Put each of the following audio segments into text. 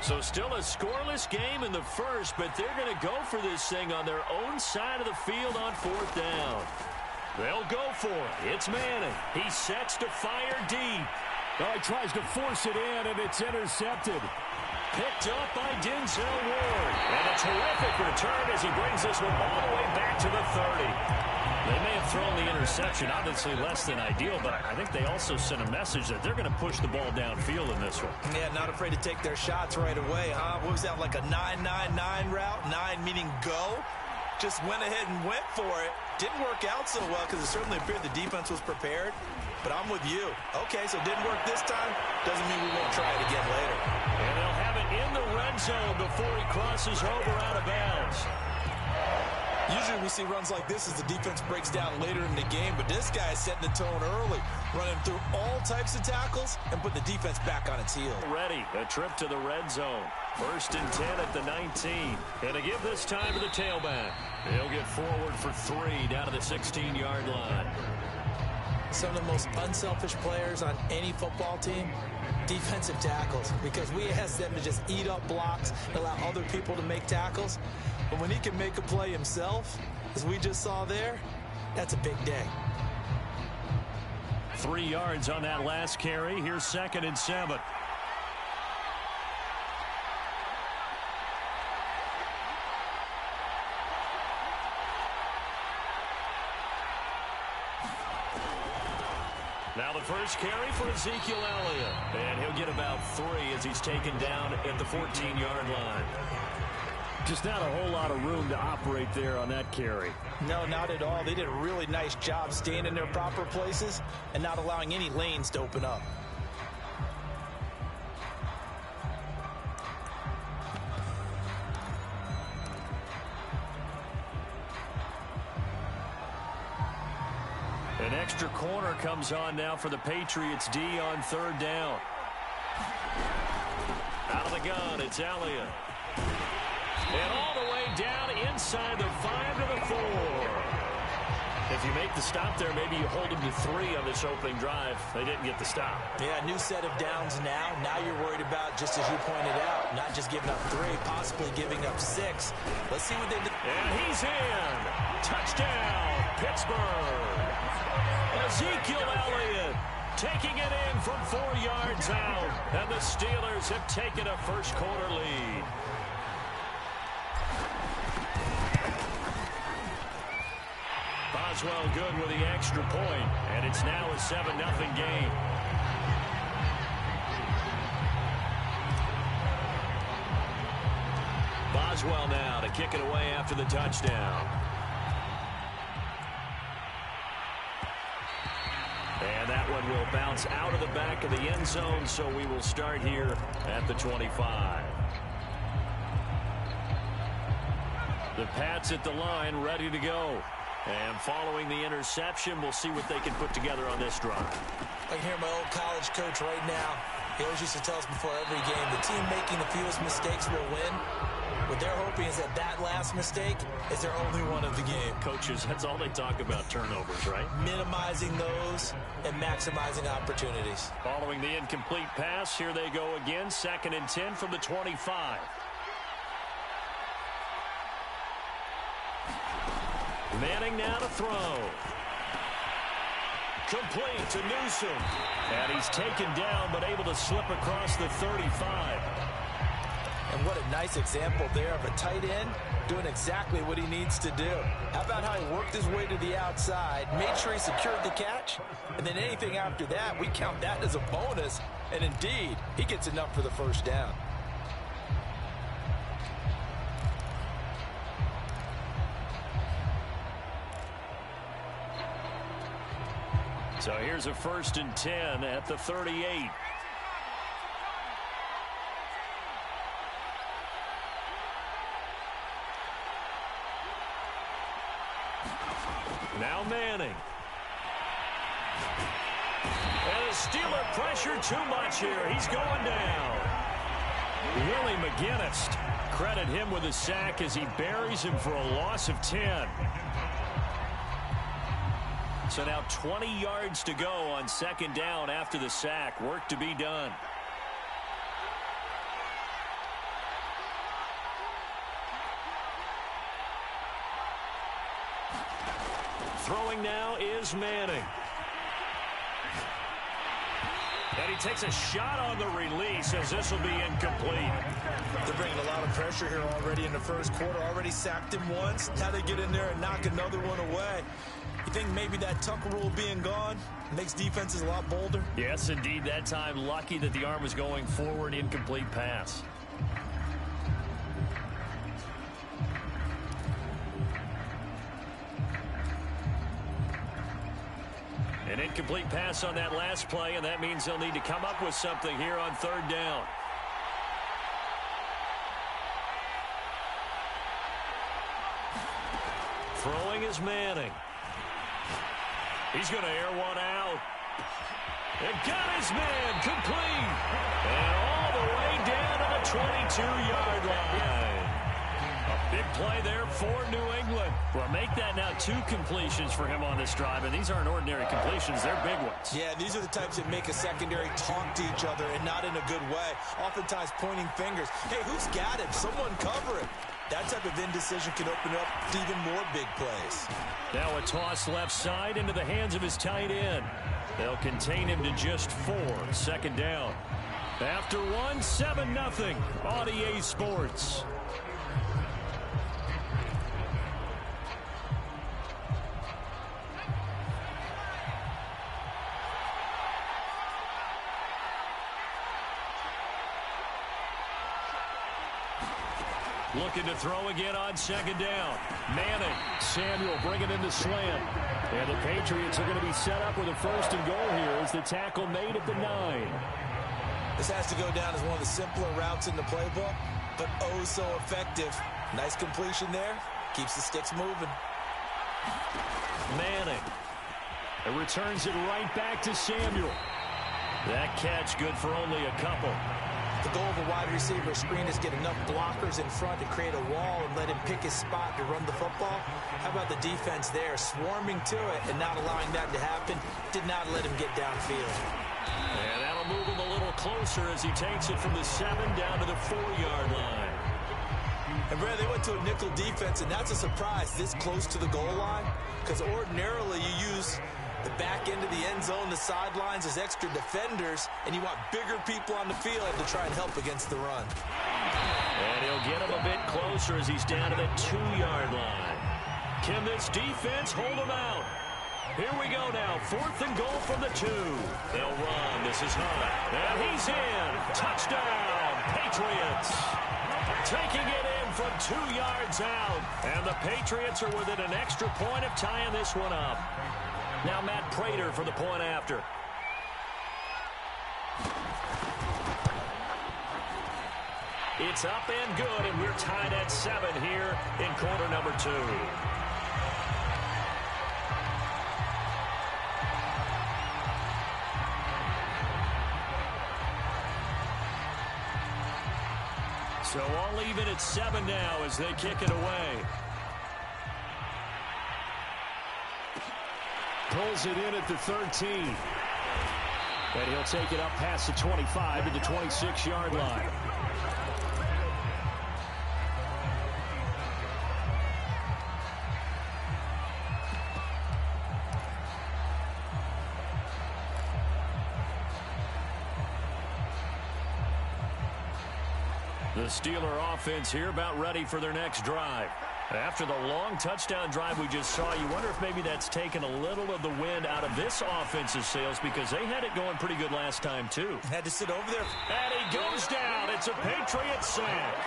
So still a scoreless game in the first, but they're going to go for this thing on their own side of the field on 4th down. They'll go for it. It's Manning. He sets to fire deep. Oh, he tries to force it in, and it's intercepted. Picked up by Denzel Ward. And a terrific return as he brings this one all the way back to the 30. They may have thrown the interception, obviously less than ideal, but I think they also sent a message that they're going to push the ball downfield in this one. Yeah, not afraid to take their shots right away, huh? What was that, like a 9-9-9 route? 9 meaning go? Just went ahead and went for it. Didn't work out so well because it certainly appeared the defense was prepared. But I'm with you. Okay, so it didn't work this time. Doesn't mean we won't try it again later. And they'll have it in the red zone before he crosses over out of bounds. Usually we see runs like this as the defense breaks down later in the game, but this guy is setting the tone early, running through all types of tackles and put the defense back on its heel. Ready, a trip to the red zone. 1st and 10 at the 19. And to give this time to the tailback. He'll get forward for 3 down to the 16-yard line. Some of the most unselfish players on any football team, defensive tackles, because we ask them to just eat up blocks and allow other people to make tackles. But when he can make a play himself, as we just saw there, that's a big day. 3 yards on that last carry. Here's 2nd and 7. Now the first carry for Ezekiel Elliott. And he'll get about 3 as he's taken down at the 14-yard line. Just not a whole lot of room to operate there on that carry. No, not at all. They did a really nice job staying in their proper places and not allowing any lanes to open up. An extra corner comes on now for the Patriots D on 3rd down. Out of the gun, it's Elliott. And all the way down inside the 5 to the 4. If you make the stop there, maybe you hold them to 3 on this opening drive. They didn't get the stop. Yeah, new set of downs now. Now you're worried about, just as you pointed out, not just giving up 3, possibly giving up 6. Let's see what they do. And he's in. Touchdown, Pittsburgh. Ezekiel Elliott taking it in from 4 yards out. And the Steelers have taken a first-quarter lead. Boswell good with the extra point, and it's now a 7-0 game. Boswell now to kick it away after the touchdown. And that one will bounce out of the back of the end zone, so we will start here at the 25. The Pats at the line, ready to go. And following the interception, we'll see what they can put together on this drive. I can hear my old college coach right now. He always used to tell us before every game, the team making the fewest mistakes will win. What they're hoping is that that last mistake is their only one of the game. Coaches, that's all they talk about, turnovers, right? Minimizing those and maximizing opportunities. Following the incomplete pass, here they go again. 2nd and 10 from the 25. Manning now to throw. Complete to Newsom. And he's taken down, but able to slip across the 35. And what a nice example there of a tight end doing exactly what he needs to do. How about how he worked his way to the outside, made sure he secured the catch, and then anything after that, we count that as a bonus. And indeed, he gets enough for the first down. So here's a 1st and 10 at the 38. Now Manning. And the Steeler pressure too much here. He's going down. Willie McGinnis. Credit him with a sack as he buries him for a loss of 10. So now 20 yards to go on 2nd down after the sack. Work to be done. is Manning. And he takes a shot on the release as this will be incomplete. They're bringing a lot of pressure here already in the first quarter. Already sacked him once. Now they get in there and knock another one away. You think maybe that Tucker rule being gone makes defenses a lot bolder? Yes, indeed. That time, lucky that the arm was going forward. Incomplete pass. An incomplete pass on that last play, and that means they'll need to come up with something here on third down. Throwing is Manning. He's going to air one out. And got his man complete. And all the way down to the 22-yard line. A big play there for New England. Well, make that now 2 completions for him on this drive, and these aren't ordinary completions. They're big ones. Yeah, these are the types that make a secondary talk to each other and not in a good way. Oftentimes pointing fingers. Hey, who's got him? Someone cover it. That type of indecision can open up even more big plays. Now a toss left side into the hands of his tight end. They'll contain him to just 4. Second down. After 1, 7-0 on EA Sports. Looking to throw again on second down. Manning. Samuel bringing in the slant. And the Patriots are going to be set up with a 1st and goal here as the tackle made at the 9. This has to go down as one of the simpler routes in the playbook, but oh so effective. Nice completion there. Keeps the sticks moving. Manning. It returns it right back to Samuel. That catch good for only a couple. The goal of a wide receiver screen is get enough blockers in front to create a wall and let him pick his spot to run the football. How about the defense there, swarming to it and not allowing that to happen? Did not let him get downfield. And that'll move him a little closer as he takes it from the 7 down to the 4-yard line. And, Brad, they went to a nickel defense, and that's a surprise this close to the goal line, because ordinarily you use the back end of the end zone, the sidelines as extra defenders, and you want bigger people on the field to try and help against the run. And he'll get him a bit closer as he's down to the 2-yard line. Can this defense hold him out? Here we go now. 4th and goal from the 2. They'll run. This is Hunt. And he's in. Touchdown, Patriots. Taking it in from 2 yards out. And the Patriots are within an extra point of tying this one up. Now Matt Prater for the point after. It's up and good, and we're tied at 7 here in quarter number 2. So all even at 7 now as they kick it away. Pulls it in at the 13. And he'll take it up past the 25 to the 26-yard line. The Steeler offense here about ready for their next drive. After the long touchdown drive we just saw, you wonder if maybe that's taken a little of the wind out of this offense's sails because they had it going pretty good last time, too. Had to sit over there. And he goes down. It's a Patriot sack.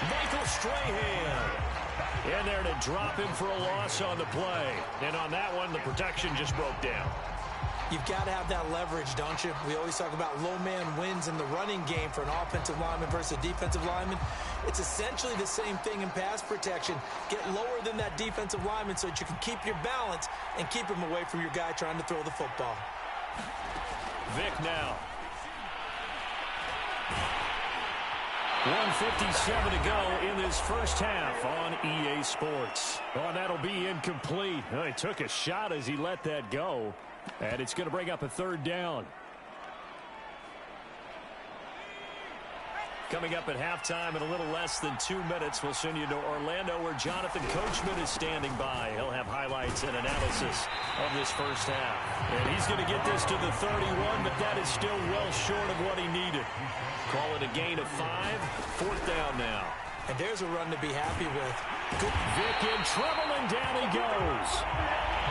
Michael Strahan in there to drop him for a loss on the play. And on that one, the protection just broke down. You've got to have that leverage, don't you? We always talk about low man wins in the running game for an offensive lineman versus a defensive lineman. It's essentially the same thing in pass protection. Get lower than that defensive lineman so that you can keep your balance and keep him away from your guy trying to throw the football. Vic now. 1:57 to go in this first half on EA Sports. Oh, that'll be incomplete. He took a shot as he let that go. And it's going to bring up a 3rd down. Coming up at halftime in a little less than 2 minutes, we'll send you to Orlando where Jonathan Coachman is standing by. He'll have highlights and analysis of this first half. And he's going to get this to the 31, but that is still well short of what he needed. Call it a gain of 5. 4th down now. And there's a run to be happy with. Good. Vic in trouble, and down he goes.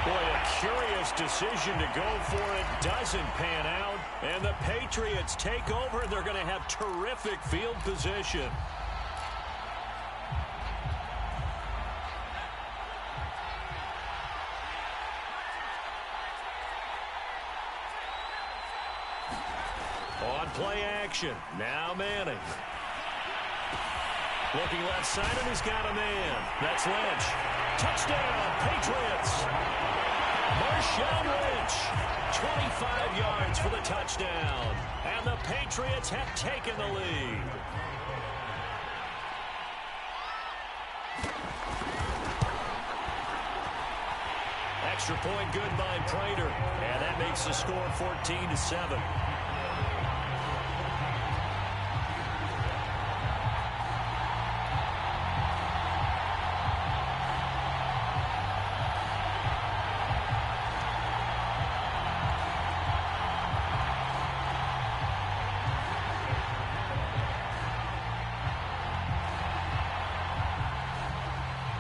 Boy, a curious decision to go for it. Doesn't pan out. And the Patriots take over. They're going to have terrific field position. On play action. Now Manning. Looking left side, and he's got a man. That's Lynch. Touchdown, Patriots. Marshawn Lynch, 25 yards for the touchdown. And the Patriots have taken the lead. Extra point good by Prater. And that makes the score 14-7.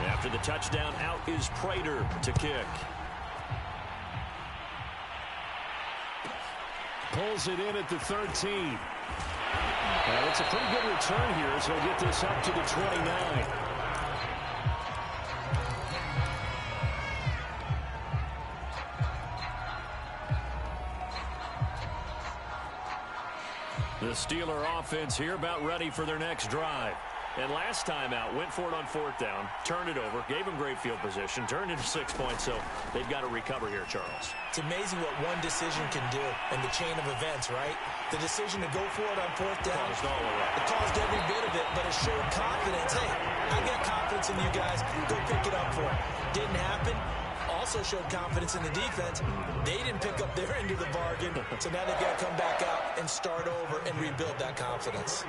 After the touchdown, out is Prater to kick. Pulls it in at the 13. Well, it's a pretty good return here, so he'll get this up to the 29. The Steeler offense here about ready for their next drive. And last time out, went for it on 4th down, turned it over, gave them great field position, turned into 6 points, so they've got to recover here, Charles. It's amazing what one decision can do in the chain of events, right? The decision to go for it on 4th down, it caused every bit of it, but it showed confidence. Hey, I got confidence in you guys. Go pick it up for it. Didn't happen. Also showed confidence in the defense. They didn't pick up their end of the bargain, so now they've got to come back out and start over and rebuild that confidence.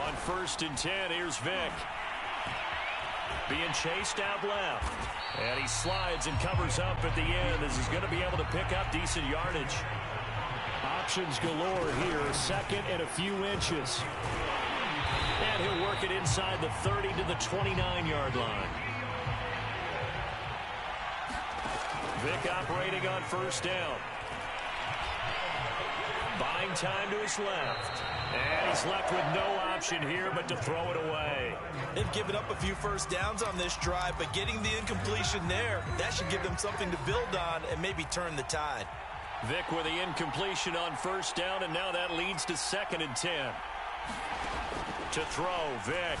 On 1st and 10, here's Vic. Being chased out left. And he slides and covers up at the end as he's going to be able to pick up decent yardage. Options galore here. 2nd and a few inches. And he'll work it inside the 30 to the 29-yard line. Vic operating on 1st down. Buying time to his left. And he's left with no option here but to throw it away. They've given up a few first downs on this drive, but getting the incompletion there, that should give them something to build on and maybe turn the tide. Vic with the incompletion on 1st down, and now that leads to 2nd and 10. To throw, Vic.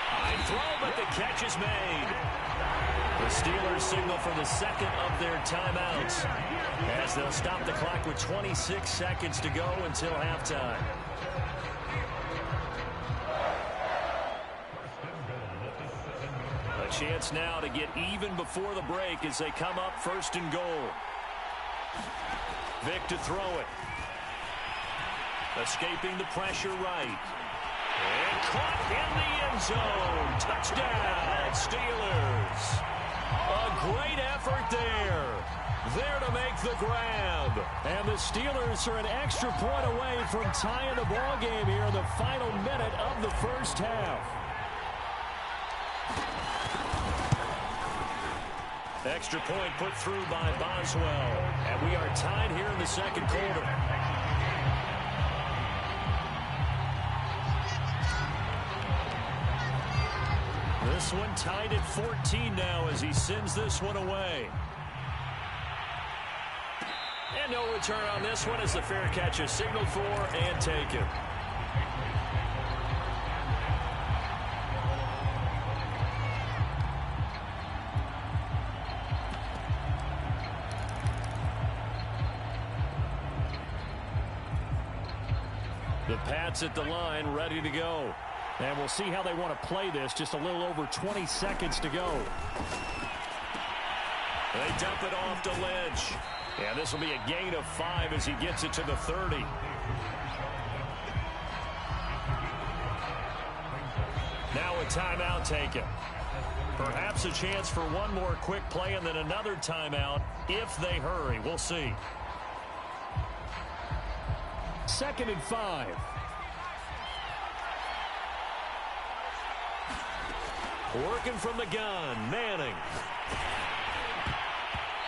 High throw, but the catch is made. The Steelers signal for the 2nd of their timeouts as they'll stop the clock with 26 seconds to go until halftime. A chance now to get even before the break as they come up 1st and goal. Vic to throw it. Escaping the pressure right. And caught in the end zone. Touchdown, Steelers. A great effort there. There to make the grab. And the Steelers are an extra point away from tying the ball game here in the final minute of the first half. Extra point put through by Boswell. And we are tied here in the 2nd quarter. This one tied at 14 now as he sends this one away. And no return on this one as the fair catch is signaled for and taken. The Pats at the line, ready to go. And we'll see how they want to play this. Just a little over 20 seconds to go. They dump it off to Lynch. And this will be a gain of 5 as he gets it to the 30. timeout taken. Perhaps a chance for one more quick play and then another timeout if they hurry. We'll see. 2nd and 5. Working from the gun, Manning.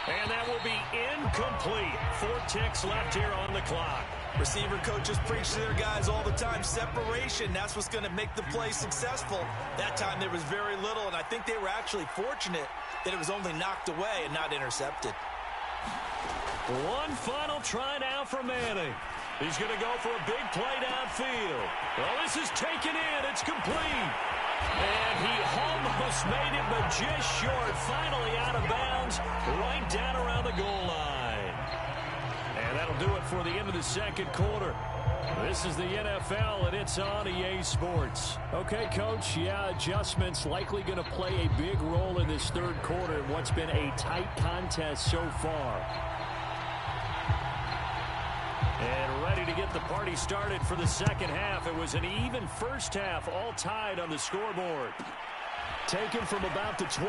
And that will be incomplete. 4 ticks left here on the clock. Receiver coaches preach to their guys all the time. Separation, that's what's going to make the play successful. That time there was very little, and I think they were actually fortunate that it was only knocked away and not intercepted. One final try now for Manning. He's going to go for a big play downfield. Well, this is taken in. It's complete. And he almost made it, but just short. Finally out of bounds, right down around the goal line. And that'll do it for the end of the 2nd quarter. This is the NFL, and it's on EA Sports. Okay, Coach, yeah, adjustments likely going to play a big role in this 3rd quarter in what's been a tight contest so far. And ready to get the party started for the 2nd half. It was an even first half, all tied on the scoreboard. Taken from about the 12.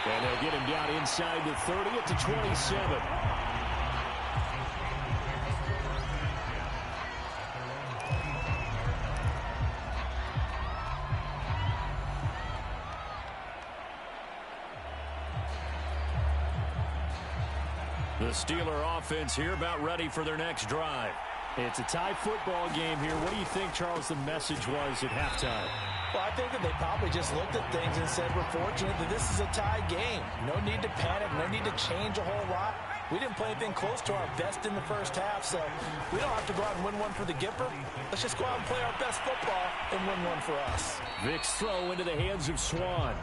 And they'll get him down inside the 30 at the 27. The Steeler offense here about ready for their next drive. It's a tie football game here. What do you think, Charles, the message was at halftime? Well, I think that they probably just looked at things and said, we're fortunate that this is a tie game. No need to panic, no need to change a whole lot. We didn't play anything close to our best in the first half, so we don't have to go out and win one for the Gipper. Let's just go out and play our best football and win one for us. Vic's throw into the hands of Swan.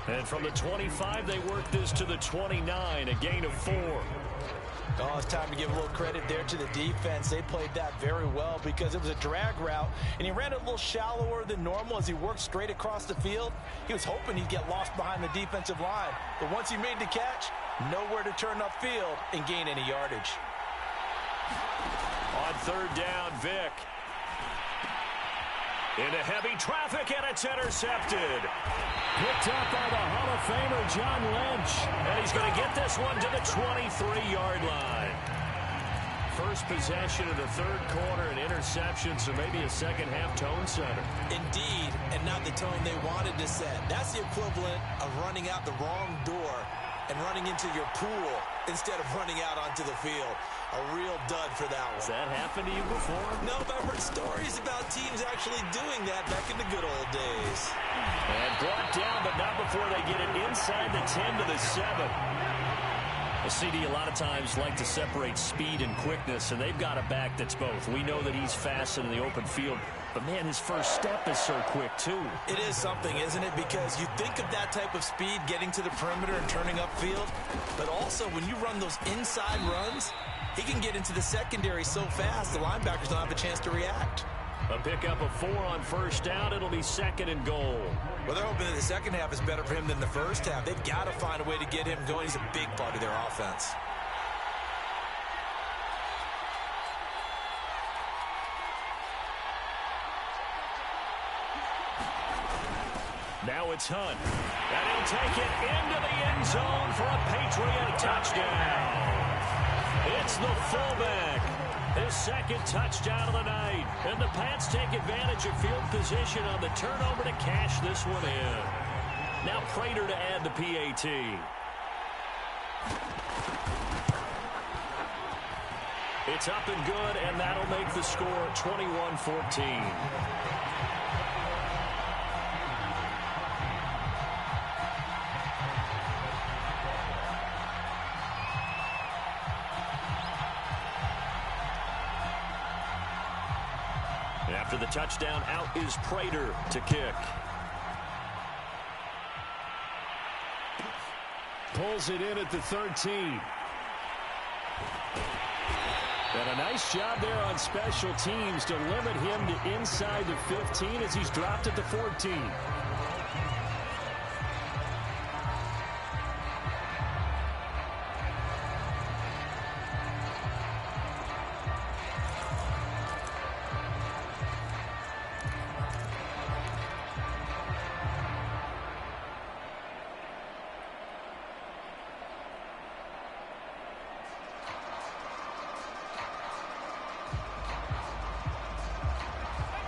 And from the 25, they work this to the 29, a gain of 4. Oh, it's time to give a little credit there to the defense. They played that very well because it was a drag route, and he ran it a little shallower than normal as he worked straight across the field. He was hoping he'd get lost behind the defensive line, but once he made the catch, nowhere to turn upfield and gain any yardage. On 3rd down, Vic. Into heavy traffic, and it's intercepted. Picked up by the Hall of Famer, John Lynch. And he's going to get this one to the 23-yard line. First possession of the 3rd quarter, an interception, so maybe a 2nd half tone setter. Indeed, and not the tone they wanted to set. That's the equivalent of running out the wrong door and running into your pool instead of running out onto the field. A real dud for that one. Has that happened to you before? No, but I've heard stories about teams actually doing that back in the good old days. And brought down, but not before they get it inside the 10 to the 7. A CD a lot of times like to separate speed and quickness, and they've got a back that's both. We know that he's fast in the open field, but man, his first step is so quick too. It is something, isn't it? Because you think of that type of speed getting to the perimeter and turning upfield, but also when you run those inside runs, he can get into the secondary so fast the linebackers don't have a chance to react. A pickup of 4 on 1st down. It'll be 2nd and goal. Well, they're hoping that the 2nd half is better for him than the 1st half. They've got to find a way to get him going. He's a big part of their offense. Now it's Hunt. And he'll take it into the end zone for a Patriot touchdown. It's the fullback. His 2nd touchdown of the night. And the Pats take advantage of field position on the turnover to cash this one in. Now Prater to add the PAT. It's up and good, and that'll make the score 21-14. After the touchdown, out is Prater to kick. Pulls it in at the 13. And a nice job there on special teams to limit him to inside the 15 as he's dropped at the 14.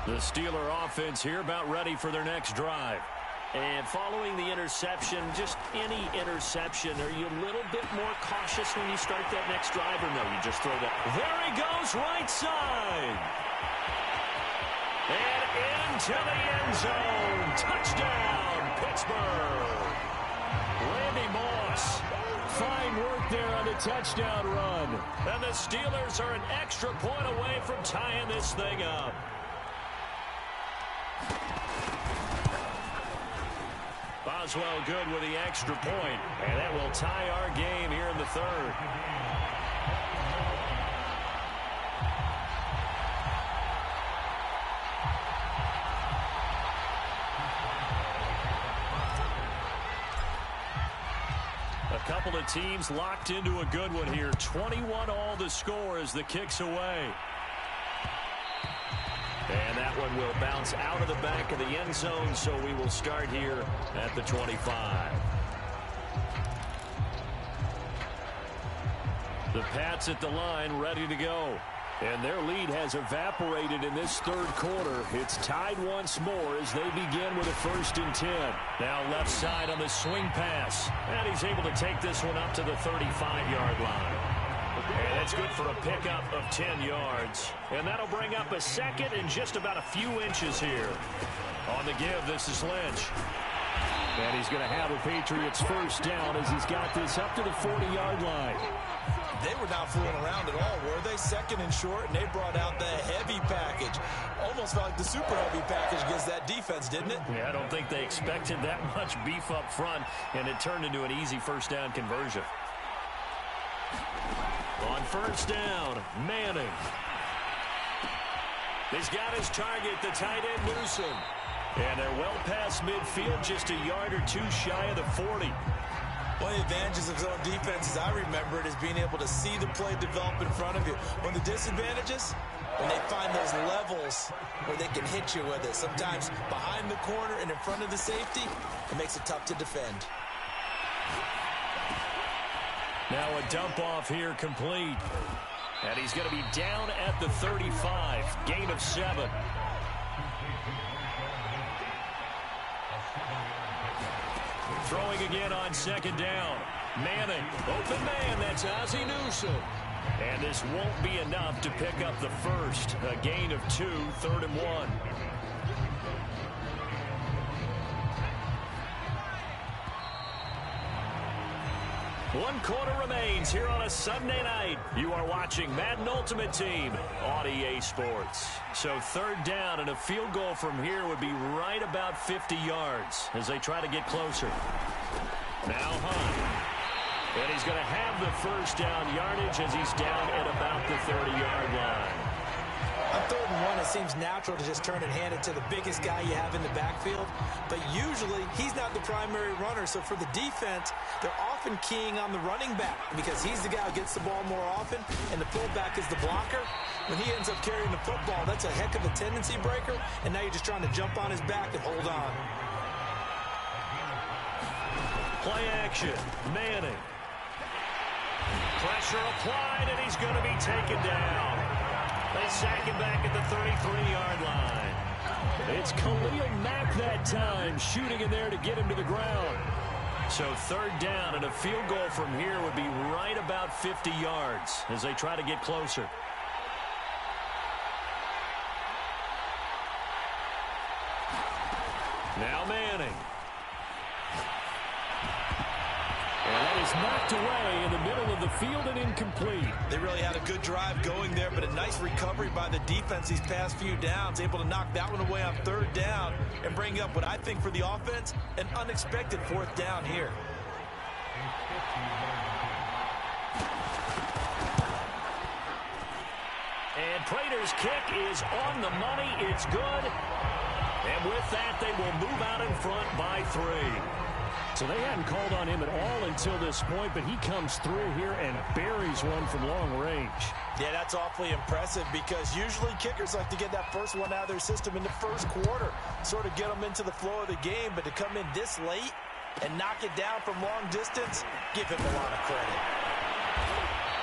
The Steeler offense here about ready for their next drive. And following the interception, just any interception, are you a little bit more cautious when you start that next drive, or no, you just throw that? There he goes, right side. And into the end zone. Touchdown, Pittsburgh. Randy Moss. Fine work there on the touchdown run. And the Steelers are an extra point away from tying this thing up. Boswell good with the extra point, and that will tie our game here in the third. A couple of teams locked into a good one here. 21 all the score as the kick's away. And that one will bounce out of the back of the end zone, so we will start here at the 25. The Pats at the line, ready to go. And their lead has evaporated in this third quarter. It's tied once more as they begin with a 1st and 10. Now left side on the swing pass. And he's able to take this one up to the 35-yard line. And that's good for a pickup of 10 yards. And that'll bring up a second and just about a few inches here. On the give, this is Lynch. And he's going to have a Patriots 1st down as he's got this up to the 40-yard line. They were not fooling around at all, were they? 2nd and short, and they brought out the heavy package. Almost felt like the super heavy package against that defense, didn't it? Yeah, I don't think they expected that much beef up front, and it turned into an easy 1st down conversion. On 1st down, Manning. He's got his target, the tight end Newsom. And they're well past midfield, just a yard or two shy of the 40. One of the advantages of zone defense, as I remember it, is being able to see the play develop in front of you. One of the disadvantages, when they find those levels where they can hit you with it. Sometimes behind the corner and in front of the safety, it makes it tough to defend. Now a dump off here complete. And he's going to be down at the 35. Gain of 7. Throwing again on 2nd down. Manning, open man, that's Ozzie Newsom. And this won't be enough to pick up the 1st. A gain of 2, 3rd and 1. One quarter remains here on a Sunday night. You are watching Madden Ultimate Team on EA Sports. So 3rd down and a field goal from here would be right about 50 yards as they try to get closer. Now Hunt. And he's going to have the 1st down yardage as he's down at about the 30-yard line. On 3rd and 1, it seems natural to just turn and hand it to the biggest guy you have in the backfield. But usually, he's not the primary runner. So for the defense, they're often keying on the running back because he's the guy who gets the ball more often, and the fullback is the blocker. When he ends up carrying the football, that's a heck of a tendency breaker, and now you're just trying to jump on his back and hold on. Play action. Manning. Pressure applied, and he's going to be taken down. They sack him back at the 33-yard line. It's Khalil Mack that time, shooting in there to get him to the ground. So 3rd down and a field goal from here would be right about 50 yards as they try to get closer. Now Manning. And that is knocked away in the middle of the field and incomplete. They really had a good drive going there, but a nice recovery by the defense these past few downs, able to knock that one away on 3rd down and bring up what I think for the offense, an unexpected 4th down here. And Prater's kick is on the money. It's good. And with that, they will move out in front by 3. So they hadn't called on him at all until this point, but he comes through here and buries one from long range. Yeah, that's awfully impressive because usually kickers like to get that first one out of their system in the 1st quarter, sort of get them into the flow of the game, but to come in this late and knock it down from long distance, give him a lot of credit.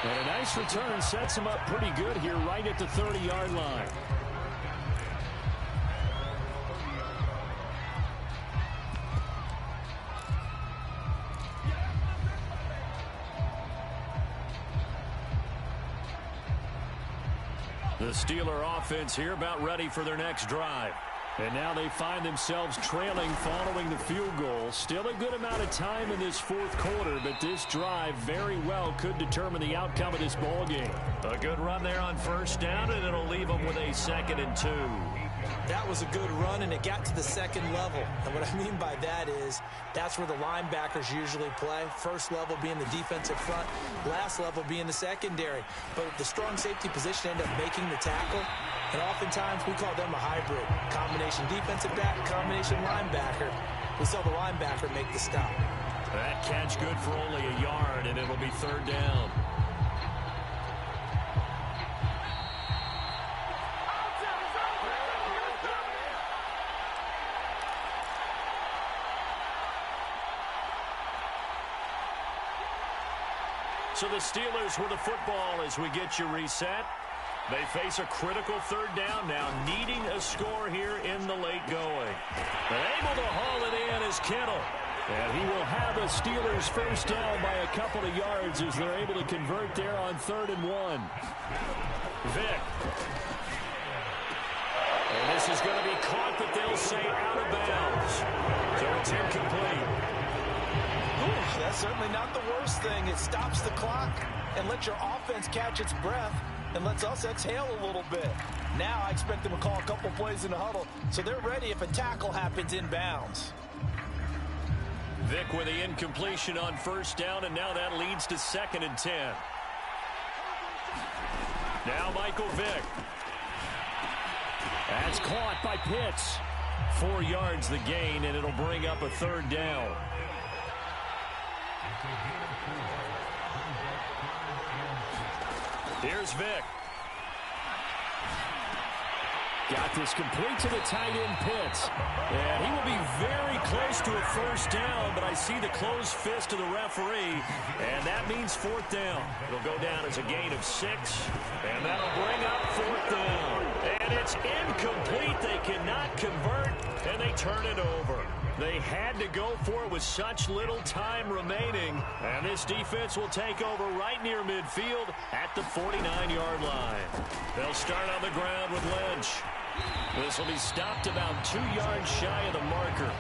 And a nice return sets him up pretty good here right at the 30-yard line. The Steeler offense here about ready for their next drive. And now they find themselves trailing following the field goal. Still a good amount of time in this fourth quarter, but this drive very well could determine the outcome of this ball game. A good run there on first down, and it'll leave them with a 2nd and 2. That was a good run, and it got to the second level. And what I mean by that is that's where the linebackers usually play. First level being the defensive front, last level being the secondary. But the strong safety position ended up making the tackle, and oftentimes we call them a hybrid. Combination defensive back, combination linebacker. We saw the linebacker make the stop. That catch good for only a yard, and it'll be 3rd down. So the Steelers with the football as we get you reset. They face a critical 3rd down now, needing a score here in the late going. And able to haul it in is Kittle. And he will have a Steelers first down by a couple of yards as they're able to convert there on 3rd and 1. Vick. And this is going to be caught, but they'll say out of bounds. So it's incomplete. That's certainly not the worst thing. It stops the clock and lets your offense catch its breath and lets us exhale a little bit. Now I expect them to call a couple plays in the huddle so they're ready if a tackle happens inbounds. Vick with the incompletion on first down, and now that leads to 2nd and 10. Now Michael Vick. That's caught by Pitts. 4 yards the gain, and it'll bring up a 3rd down. Here's Vick. Got this complete to the tight end Pitts. And he will be very close to a first down, but I see the closed fist of the referee, and that means 4th down. It'll go down as a gain of 6, and that'll bring up 4th down. And it's incomplete. They cannot convert, and they turn it over. They had to go for it with such little time remaining, and this defense will take over right near midfield at the 49-yard line. They'll start on the ground with Lynch. This will be stopped about 2 yards shy of the marker.